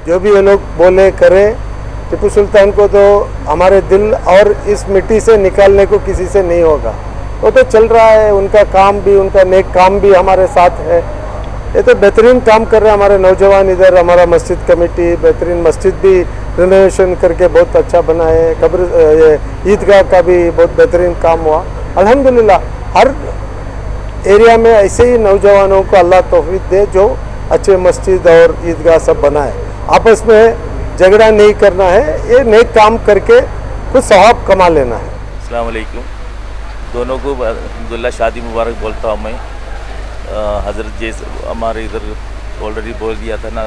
जो भी ये लोग बोले करें, टीपू सुल्तान को तो हमारे दिल और इस मिट्टी से निकालने को किसी से नहीं होगा। वो तो चल रहा है, उनका काम भी, उनका नेक काम भी हमारे साथ है। ये तो बेहतरीन काम कर रहे हैं हमारे नौजवान इधर। हमारा मस्जिद कमेटी बेहतरीन मस्जिद भी रिनोवेशन करके बहुत अच्छा बना है। कब्र ये ईदगाह का भी बहुत बेहतरीन काम हुआ अल्हम्दुलिल्लाह। हर एरिया में ऐसे ही नौजवानों को अल्लाह तौफीक दे जो अच्छे मस्जिद और ईदगाह सब बनाए। आपस में झगड़ा नहीं करना है, ये नेक काम करके कुछ सवाब कमा लेना है। अस्सलाम वालेकुम। दोनों को अल्हम्दुलिल्लाह शादी मुबारक बोलता हूँ मैं। हज़रत जैसे हमारे इधर ऑलरेडी बोल दिया था ना।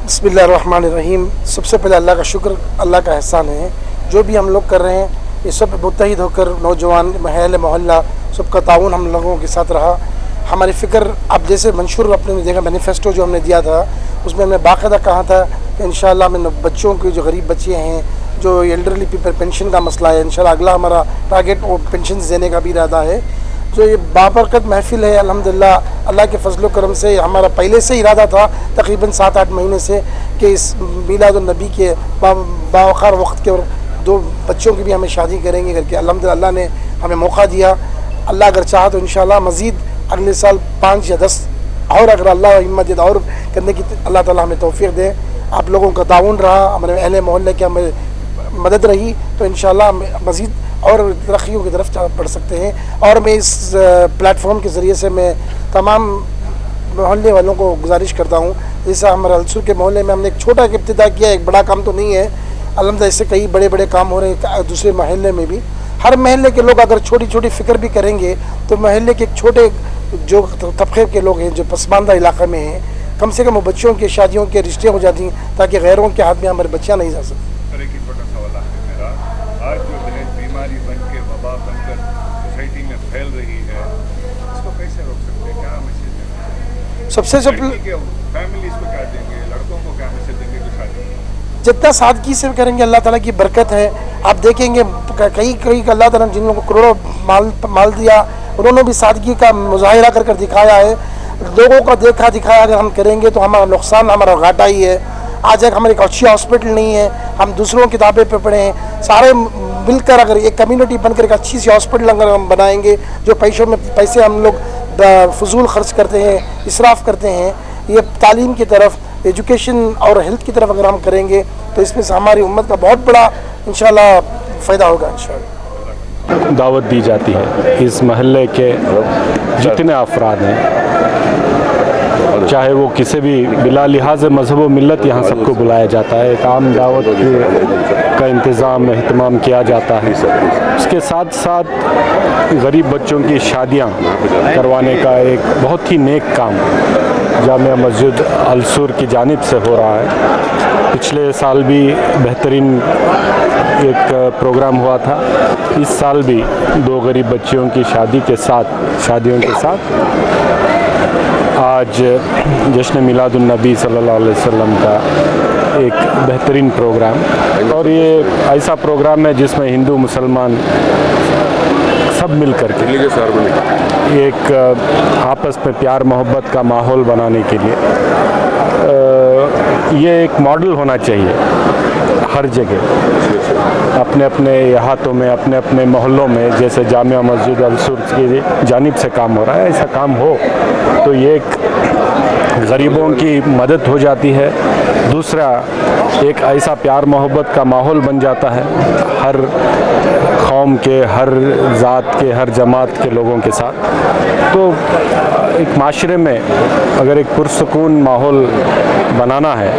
बिस्मिल्लाहिर्रहमानिर्रहीम। सबसे पहले अल्लाह का शुक्र, अल्लाह का एहसान है। जो भी हम लोग कर रहे हैं ये सब मुत्तहिद होकर नौजवान महल मोहल्ला सबका ताउन हम लोगों के साथ रहा। हमारी फ़िक्र अब जैसे मंशूर अपने देखा मैनिफेस्टो जो हमने दिया था उसमें हमने बाकायदा कहा था कि इंशाअल्लाह में बच्चों के जो गरीब बच्चे हैं, जो एल्डरली पीपल पेंशन का मसला है, इंशाअल्लाह अगला हमारा टारगेट वो पेंशन देने का भी इरादा है। जो ये बाबरकत महफिल है अल्हम्दुलिल्लाह अल्लाह के फजल करम से हमारा पहले से इरादा था तकरीबन 7-8 महीने से कि इस मिलादुन्नबी के बावकार वक्त के और 2 बच्चों की भी हमें शादी करेंगे करके अल्हम्दुलिल्लाह अल्लाह ने हमें मौका दिया। अल्लाह अगर चाहा तो इंशाअल्लाह मज़ीद अगले साल 5 या 10 और अगर अल्लाह हिम्मत दे और करने की अल्लाह ताला हमें तौफीक दे। आप लोगों का ताउन रहा, हमारे अहले मोहल्ले की हमें मदद रही तो इंशाअल्लाह मज़ीद और तरक्कियों की तरफ बढ़ सकते हैं। और मैं इस प्लेटफॉर्म के ज़रिए से मैं तमाम मोहल्ले वालों को गुजारिश करता हूँ, जैसा हमारे अलसुर के मोहल्ले में हमने एक छोटा इब्तिदा किया, एक बड़ा काम तो नहीं है अल्हम्दुलिल्लाह, इससे कई बड़े बड़े काम हो रहे हैं दूसरे मोहल्ले में भी। हर महल्ले के लोग अगर छोटी छोटी फ़िक्र भी करेंगे तो महल्ले के एक छोटे जो तबके के लोग हैं जो पसमानदा इलाक़े में हैं, कम से कम वो बच्चों की शादियों के रिश्ते हो जाती हैं ताकि गैरों के हाथ में हमारे बच्चियाँ नहीं जा सकती। एक छोटा सवाल है मेरा, आज जो दहेज बीमारी बन के वबा बनकर सोसाइटी में फैल रही है, इसको कैसे रोक सकते हैं? क्या मैसेज देंगे? सबसे फैमिली इसको क्या देंगे, लड़कों को क्या मैसेज देंगे जो शादी जितना सादगी से करेंगे अल्लाह ताला की बरकत है। आप देखेंगे कई अल्लाह ताला जिन लोगों को करोड़ों माल दिया उन्होंने भी सादगी का मुजाहिरा कर कर दिखाया है। लोगों का देखा दिखाया अगर हम करेंगे तो हमारा नुकसान, हमारा घाटा ही है। आज एक हमारी अच्छी हॉस्पिटल नहीं है, हम दूसरों की किताबें पे पढ़े हैं, सारे मिलकर अगर एक कम्युनिटी बनकर एक अच्छी सी हॉस्पिटल अगर हम बनाएंगे, जो पैसे हम लोग फजूल खर्च करते हैं, इसराफ़ करते हैं, ये तालीम की तरफ, एजुकेशन और हेल्थ की तरफ अगर हम करेंगे तो इसमें से हमारी उम्मत का बहुत बड़ा इंशाल्लाह फ़ायदा होगा। इंशाल्लाह दावत दी जाती है इस महल्ले के जितने अफराद हैं, चाहे वो किसी भी बिला लिहाज मज़हब व मिल्लत, यहाँ सबको बुलाया जाता है। एक आम दावत का इंतज़ाम एहतमाम किया जाता है। उसके साथ साथ गरीब बच्चों की शादियाँ करवाने का एक बहुत ही नेक काम जामिया मस्जिद अलसूर की जानिब से हो रहा है। पिछले साल भी बेहतरीन एक प्रोग्राम हुआ था। इस साल भी 2 गरीब बच्चियों की शादियों के साथ आज जश्न मिलादुन्नबी सल्लल्लाहु अलैहि वसल्लम का एक बेहतरीन प्रोग्राम, और ये ऐसा प्रोग्राम है जिसमें हिंदू मुसलमान सब मिल कर के एक आपस में प्यार मोहब्बत का माहौल बनाने के लिए ये एक मॉडल होना चाहिए हर जगह, अपने अपने इहातों में, अपने अपने मोहल्लों में। जैसे जामिया मस्जिद अलसूर की जानिब से काम हो रहा है, ऐसा काम हो तो ये एक गरीबों की मदद हो जाती है। दूसरा, एक ऐसा प्यार मोहब्बत का माहौल बन जाता है हर कौम के, हर ज़ात के, हर जमात के लोगों के साथ। तो एक माशरे में अगर एक पुरसुकून माहौल बनाना है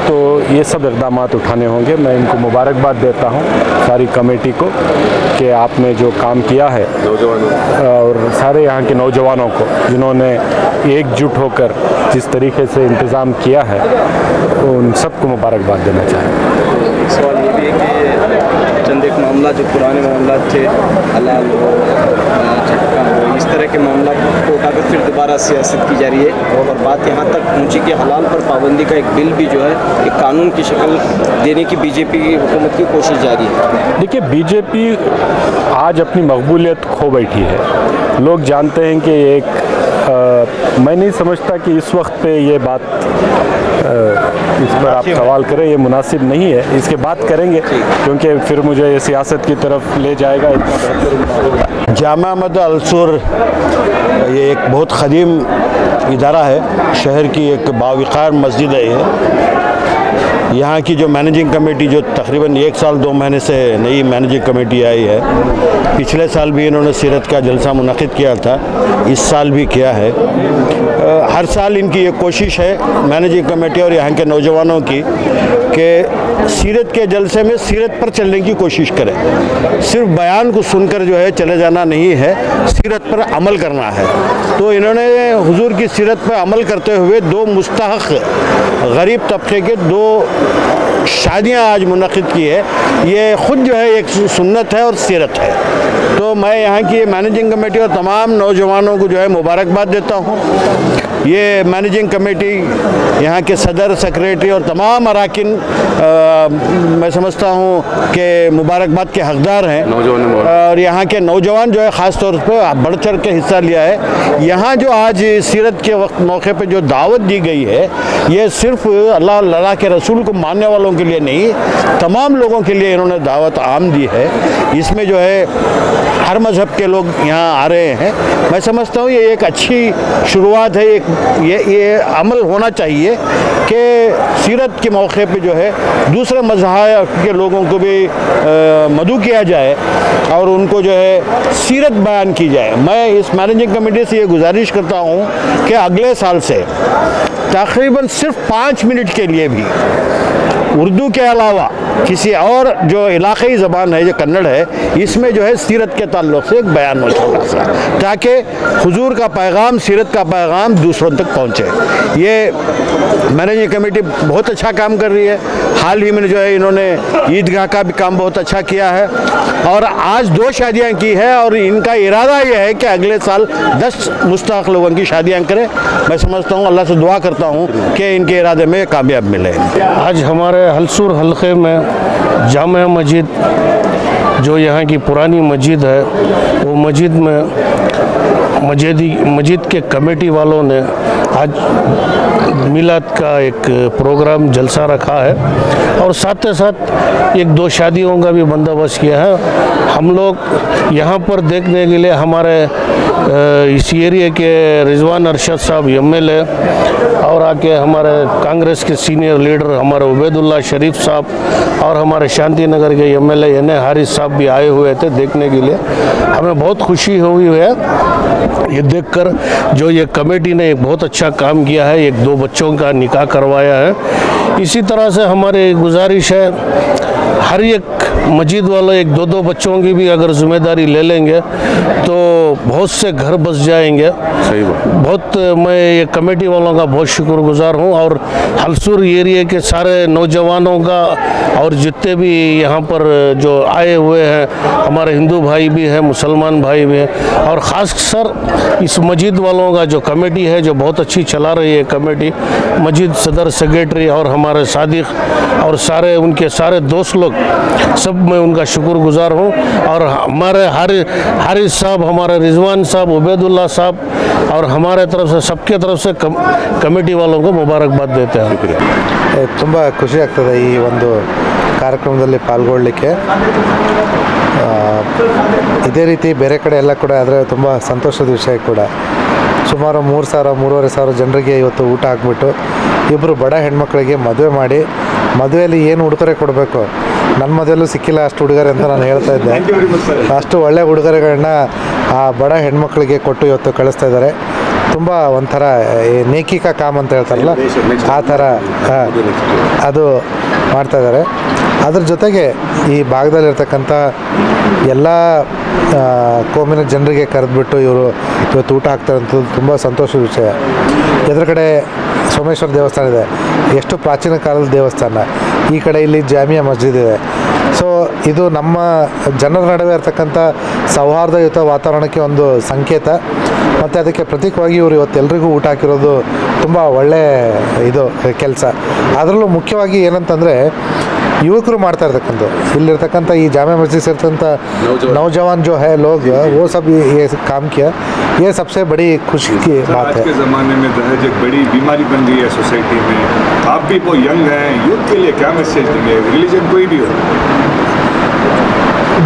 तो ये सब इक़दाम उठाने होंगे। मैं इनको मुबारकबाद देता हूँ सारी कमेटी को कि आपने जो काम किया है, और सारे यहाँ के नौजवानों को जिन्होंने एकजुट होकर जिस तरीके से इंतज़ाम किया है, उन सबको मुबारकबाद देना चाहें। सवाल ये भी है कि चंद एक मामला जो पुराने मामला थे, हलाल हो, झटका हो, इस तरह के मामला को उठाकर फिर दोबारा सियासत की जा रही है, और बात यहाँ तक पहुँची कि हलाल पर पाबंदी का एक बिल भी जो है एक कानून की शक्ल देने की बीजेपी की हुकूमत की कोशिश जारी है। देखिए, बीजेपी आज अपनी मकबूलियत खो बैठी है। लोग जानते हैं कि मैं नहीं समझता कि इस वक्त पे ये बात इस पर आप सवाल करें, ये मुनासिब नहीं है। इसके बात करेंगे क्योंकि फिर मुझे ये सियासत की तरफ ले जाएगा। इतना बेहतर जामा मस्जिद अल-सुर ये एक बहुत क़दीम इदारा है, शहर की एक बावक़ार मस्जिद है ये। यहाँ की जो मैनेजिंग कमेटी जो तकरीबन 1 साल 2 महीने से नई मैनेजिंग कमेटी आई है, पिछले साल भी इन्होंने सीरत का जलसा मुनक़िद किया था, इस साल भी किया है। हर साल इनकी ये कोशिश है मैनेजिंग कमेटी और यहाँ के नौजवानों की कि सीरत के जलसे में सीरत पर चलने की कोशिश करें। सिर्फ बयान को सुनकर जो है चले जाना नहीं है, सीरत पर अमल करना है। तो इन्होंने हुजूर की सीरत पर अमल करते हुए 2 मुस्तहक़ गरीब तबके के 2 शादियां आज मुनक़िद की है। ये ख़ुद जो है एक सुन्नत है और सीरत है। तो मैं यहाँ की मैनेजिंग कमेटी और तमाम नौजवानों को जो है मुबारकबाद देता हूँ। ये मैनेजिंग कमेटी, यहाँ के सदर, सेक्रेटरी और तमाम अराकिन मैं समझता हूँ कि मुबारकबाद के हकदार हैं। और यहाँ के नौजवान जो है ख़ास तौर पर बढ़ चढ़ के हिस्सा लिया है। यहाँ जो आज सीरत के वक्त मौके पर जो दावत दी गई है, ये सिर्फ अल्लाह के रसूल को मानने वालों के लिए नहीं, तमाम लोगों के लिए इन्होंने दावत आम दी है। इसमें जो है हर मज़हब के लोग यहाँ आ रहे हैं। मैं समझता हूँ ये एक अच्छी शुरुआत है। ये अमल होना चाहिए कि सीरत के मौके पे जो है दूसरे मज़हब के लोगों को भी मदऊ किया जाए और उनको जो है सीरत बयान की जाए। मैं इस मैनेजिंग कमेटी से ये गुजारिश करता हूँ कि अगले साल से तकरीबन सिर्फ 5 मिनट के लिए भी उर्दू के अलावा किसी और जो इलाक़ाई ज़बान है, जो कन्नड़ है, इसमें जो है सीरत के ताल्लुक़ से एक बयान हो छोटा सा, ताकि हुजूर का पैगाम, सीरत का पैगाम दूसरों तक पहुँचे। ये मैनेजिंग कमेटी बहुत अच्छा काम कर रही है। हाल ही में जो है इन्होंने ईदगाह का भी काम बहुत अच्छा किया है और आज 2 शादियाँ की है और इनका इरादा ये है कि अगले साल 10 मुस्तहक़ लोगों की शादियाँ करें। मैं समझता हूँ, अल्लाह से दुआ करता हूँ कि इनके इरादे में कामयाब मिले। आज हमारे हलसूर हल्के में जामा मस्जिद, जो यहाँ की पुरानी मस्जिद है, वो मस्जिद में मस्जिद के कमेटी वालों ने आज मिलाद का एक प्रोग्राम जलसा रखा है और साथ ही साथ 1-2 शादियों का भी बंदोबस्त किया है। हम लोग यहाँ पर देखने के लिए हमारे इस एरिया के रिजवान अरशद साहब MLA और आके हमारे कांग्रेस के सीनियर लीडर हमारे उबैदुल्ला शरीफ साहब और हमारे शांति नगर के MLA NA हारिस साहब भी आए हुए थे देखने के लिए। हमें बहुत खुशी हुई है ये देखकर, जो ये कमेटी ने एक बहुत अच्छा काम किया है, 1-2 बच्चों का निकाह करवाया है। इसी तरह से हमारी गुजारिश है, हर एक मस्जिद वाले 1-2 बच्चों की भी अगर जिम्मेदारी ले लेंगे तो बहुत से घर बस जाएंगे। सही बात। बहुत मैं ये कमेटी वालों का बहुत शुक्रगुजार हूँ और हलसूर एरिया के सारे नौजवानों का और जितने भी यहाँ पर जो आए हुए हैं, हमारे हिंदू भाई भी हैं, मुसलमान भाई भी हैं और ख़ास सर इस मस्जिद वालों का जो कमेटी है, जो बहुत अच्छी चला रही है कमेटी, मस्जिद सदर, सेक्रेटरी और हमारे सादिक और सारे उनके सारे दोस्त लोग, सब मैं उनका शुक्रगुजार हूँ। और हमारे हारिस साहब, हमारे रिजवान साहब, उबैदुल्ला साहब और हमारे तरफ से सबके तरफ से कमेटी वालों को मुबारकबाद देते हैं। ತುಂಬ ಖುಷಿ ಆಗ್ತದೆ ಈ ಒಂದು ಕಾರ್ಯಕ್ರಮದಲ್ಲಿ ಪಾಲ್ಗೊಳ್ಳಲಿಕ್ಕೆ। ಇದೇ ರೀತಿ ಬೇರೆ ಕಡೆ ಎಲ್ಲ ಕೂಡ ಆದರೆ ತುಂಬ ಸಂತೋಷದ ವಿಷಯ ಕೂಡ। ಸುಮಾರು 3,000-3,500 ಜನರಿಗೆ ಇವತ್ತು ಊಟ ಹಾಕ್ಬಿಟ್ಟು ಇಬ್ಬರು ಬಡ ಹೆಣ್ಮಕ್ಳಿಗೆ ಮದುವೆ ಮಾಡಿ, ಮದುವೆಯಲ್ಲಿ ಏನು ಉಡುಗೊರೆ ಕೊಡಬೇಕು, ನನ್ನ ಮದುವೆಯಲ್ಲೂ ಸಿಕ್ಕಿಲ್ಲ ಅಷ್ಟು ಉಡುಗೊರೆ ಅಂತ ನಾನು ಹೇಳ್ತಾ ಇದ್ದೆ, ಅಷ್ಟು ಒಳ್ಳೆ ಉಡುಗೊರೆಗಳನ್ನ ಆ ಬಡ ಹೆಣ್ಮಕ್ಳಿಗೆ ಕೊಟ್ಟು ಇವತ್ತು ಕಳಿಸ್ತಾ ಇದ್ದಾರೆ। ತುಂಬ ಒಂಥರ ನೇಕಿ ಕಾ ಕಾಮ್ ಅಂತ ಹೇಳ್ತಾರಲ್ಲ, ಆ ಥರ ಅದು ಮಾಡ್ತಾಯಿದ್ದಾರೆ। ಅದ್ರ ಜೊತೆಗೆ ಈ ಭಾಗದಲ್ಲಿರ್ತಕ್ಕಂಥ ಎಲ್ಲ ಕೋಮಿನ ಜನರಿಗೆ ಕರೆದುಬಿಟ್ಟು ಇವರು ಇವತ್ತು ಊಟ ಹಾಕ್ತಾರಂಥದ್ದು ತುಂಬ ಸಂತೋಷದ ವಿಷಯ। ಎದುರುಗಡೆ ಸೋಮೇಶ್ವರ ದೇವಸ್ಥಾನ ಇದೆ, ಎಷ್ಟು ಪ್ರಾಚೀನ ಕಾಲದ ದೇವಸ್ಥಾನ, ಈ ಕಡೆ ಇಲ್ಲಿ ಜಾಮಿಯಾ ಮಸ್ಜಿದ್ ಇದೆ। ಸೊ ಇದು ನಮ್ಮ ಜನರ ನಡುವೆ ಇರ್ತಕ್ಕಂಥ ಸೌಹಾರ್ದಯುತ ವಾತಾವರಣಕ್ಕೆ ಒಂದು ಸಂಕೇತ ಮತ್ತು ಅದಕ್ಕೆ ಪ್ರತೀಕವಾಗಿ ಇವರು ಇವತ್ತೆಲ್ಲರಿಗೂ ಊಟ ಹಾಕಿರೋದು ತುಂಬ ಒಳ್ಳೆಯ ಇದು ಕೆಲಸ। ಅದರಲ್ಲೂ ಮುಖ್ಯವಾಗಿ ಏನಂತಂದರೆ ಯುವಕರು ಮಾಡ್ತಾ ಇರ್ತಕ್ಕಂಥ ಇಲ್ಲಿರ್ತಕ್ಕಂಥ ಈ ಜಾಮೆ ಮಸ್ಜಿದ್ ಸೇರ್ತಂಥ नौजवान जो है लोग वो सब ये काम किया, ये सबसे बड़ी खुशी की बात आज है। के ज़माने में दहेज एक बड़ी बीमारी बन गई है सोसाइटी में। आप भी वो यंग हैं, यूथ के लिए क्या मैसेज देंगे, रिलीजन कोई भी हो?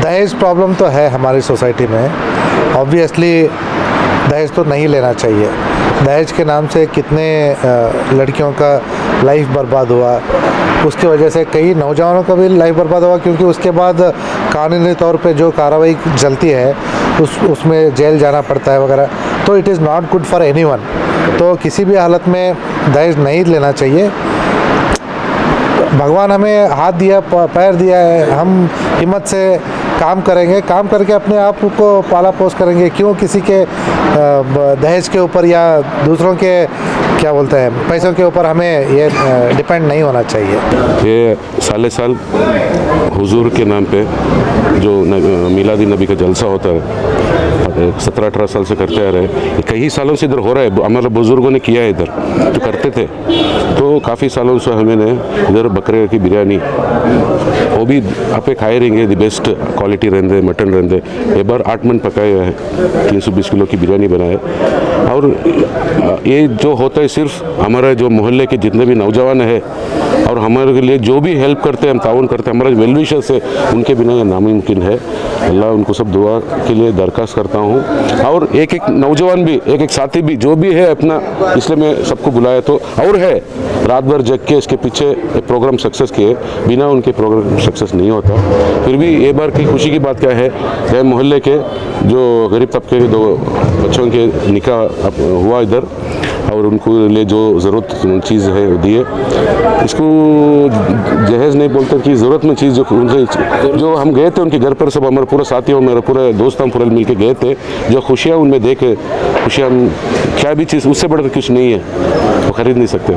दहेज प्रॉब्लम तो है हमारी सोसाइटी में, ऑब्वियसली दहेज तो नहीं लेना चाहिए। दहेज के नाम से कितने लड़कियों का लाइफ बर्बाद हुआ, उसकी वजह से कई नौजवानों का भी लाइफ बर्बाद हुआ, क्योंकि उसके बाद कानूनी तौर पे जो कार्रवाई चलती है उसमें जेल जाना पड़ता है वगैरह, तो it is not good for anyone. तो किसी भी हालत में दहेज नहीं लेना चाहिए। भगवान हमें हाथ दिया, पैर दिया है, हम हिम्मत से काम करेंगे, काम करके अपने आप को पाला पोस करेंगे। क्यों किसी के दहेज के ऊपर या दूसरों के क्या बोलते हैं पैसों के ऊपर हमें ये डिपेंड नहीं होना चाहिए। ये साले साल हुजूर के नाम पे जो मिलादी नबी का जलसा होता है 17-18 साल से करते आ रहे हैं, कई सालों से इधर हो रहा है। हमारे बुजुर्गों ने किया है इधर, जो करते थे। तो काफ़ी सालों से हमें इधर बकरे की बिरयानी वो भी आप खाए रहेंगे, द बेस्ट क्वालिटी रहते, मटन रहते। एक बार 8 मन पकाए हुए हैं, 320 किलो की बिरयानी बनाए। और ये जो होता है सिर्फ हमारे जो मोहल्ले के जितने भी नौजवान हैं और हमारे लिए जो भी हेल्प करते हैं, हम ताउन करते हैं, हमारे वेल विशर्स है, उनके बिना ये नामुमकिन है। अल्लाह उनको सब दुआ के लिए दरख्वास्त करता हूँ। और एक एक नौजवान भी, एक एक साथी भी जो भी है अपना, इसलिए मैं सबको बुलाया तो और है रात भर जग के इसके पीछे एक प्रोग्राम सक्सेस किए, बिना उनके प्रोग्राम सक्सेस नहीं होता। फिर भी एक बार की खुशी की बात क्या है, यह मोहल्ले के जो गरीब तबके के 2 बच्चों के निकाह हुआ इधर, और उनको लिए जो ज़रूरत चीज़ है वो दिए। इसको जहेज़ नहीं बोलते कि ज़रूरत में चीज़ उनसे जो हम गए थे उनके घर पर, सब हमारे पूरे साथियों, मेरे पूरे दोस्त हम पूरे मिल के गए थे। जो खुशियाँ उनमें देखे, खुशियाँ क्या भी चीज़ उससे बढ़कर कुछ नहीं है, वो खरीद नहीं सकते।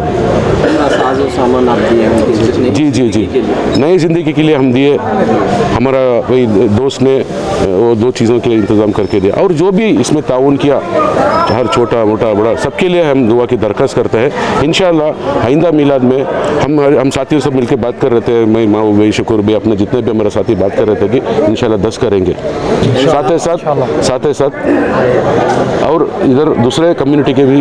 सामान आप दिए हैं जी जी जी, नई ज़िंदगी के लिए हम दिए। हमारा वही दोस्त ने वो 2 चीज़ों के लिए इंतज़ाम करके दिया, और जो भी इसमें ताउन किया, हर छोटा मोटा बड़ा सबके लिए हम दुआ की दरख्वास्त करते हैं। इंशाअल्लाह आइंदा मिलाद में हम साथियों से मिलकर बात कर रहे थे, मैं माऊ भाई शुक्र भी अपने जितने भी हमारे साथी बात कर रहे थे कि इंशाअल्लाह 10 करेंगे। साथ ही साथ और इधर दूसरे कम्युनिटी के भी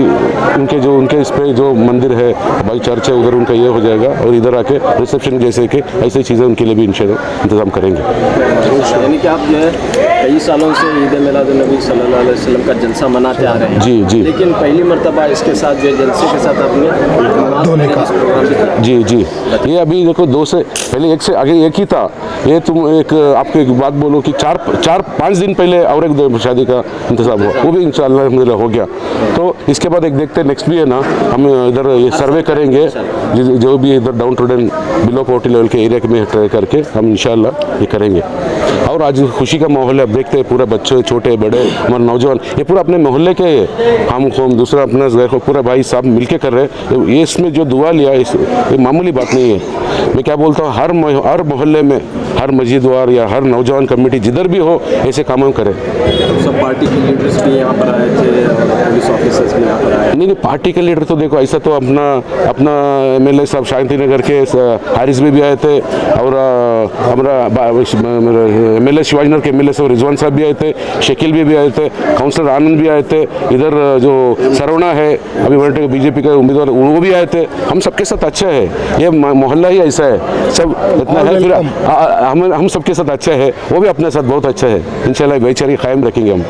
उनके इस पे जो मंदिर है, भाई चर्च है, उधर उनका ये हो जाएगा, और इधर आके रिसेप्शन जैसे कि ऐसी चीज़ें उनके लिए भी इंशाअल्लाह इंतज़ाम करेंगे। यानी कि आप कई सालों से ईद मिलाद-उन-नबी सल्लल्लाहु अलैहि वसल्लम का जलसा मनाते आ रहे हैं। जी जी, लेकिन पहली मर्तबा इसके साथ जो जलसे के साथ आपने जी जी, ये अभी देखो 2 से पहले 1 से आगे एक ही था। ये तुम एक आपको एक बात बोलो कि 4-5 दिन पहले और एक शादी का इंतज़ाम हुआ, वो भी इंशाअल्लाह हो गया। तो इसके बाद एक देखते नेक्स्ट भी है ना, हम इधर ये सर्वे करेंगे जो भी इधर डाउन टूडन बिलो पॉवर्टी लेवल के एरिया में ट्राई करके हम इंशाअल्लाह ये करेंगे। और आज खुशी का माहौल है, अब देखते हैं पूरे बच्चे, छोटे बड़े, हमारे नौजवान, ये पूरा अपने मोहल्ले के हम दूसरा अपना देखो पूरा भाई साहब मिलके कर रहे हैं। ये इसमें जो दुआ लिया ये मामूली बात नहीं है। मैं क्या बोलता हूँ, हर मोहल्ले में, हर मस्जिद वार या हर नौजवान कमेटी जिधर भी हो ऐसे काम हम करें। सब पार्टी के लीडर्स भी यहाँ पर आए थे, पुलिस ऑफिसर्स भी यहाँ पर आए। नहीं, पार्टी के लीडर तो देखो ऐसा तो अपना MLA साहब शांति नगर के हारिस भी आए थे, और हमारा MLA शिवाजीनगर के MLA साहब रिजवान साहब भी आए थे, शकील भी आए थे, काउंसलर आनंद भी आए थे, इधर जो सरवणा है अभी वर्ल्ड बीजेपी का उम्मीदवार वो भी आए थे। हम सबके साथ अच्छा है, ये मोहल्ला ही ऐसा है, सब इतना है, फिर हम सबके साथ अच्छा है, वो भी अपने साथ बहुत अच्छा है। इंशाल्लाह भाईचारे कायम रखेंगे हम।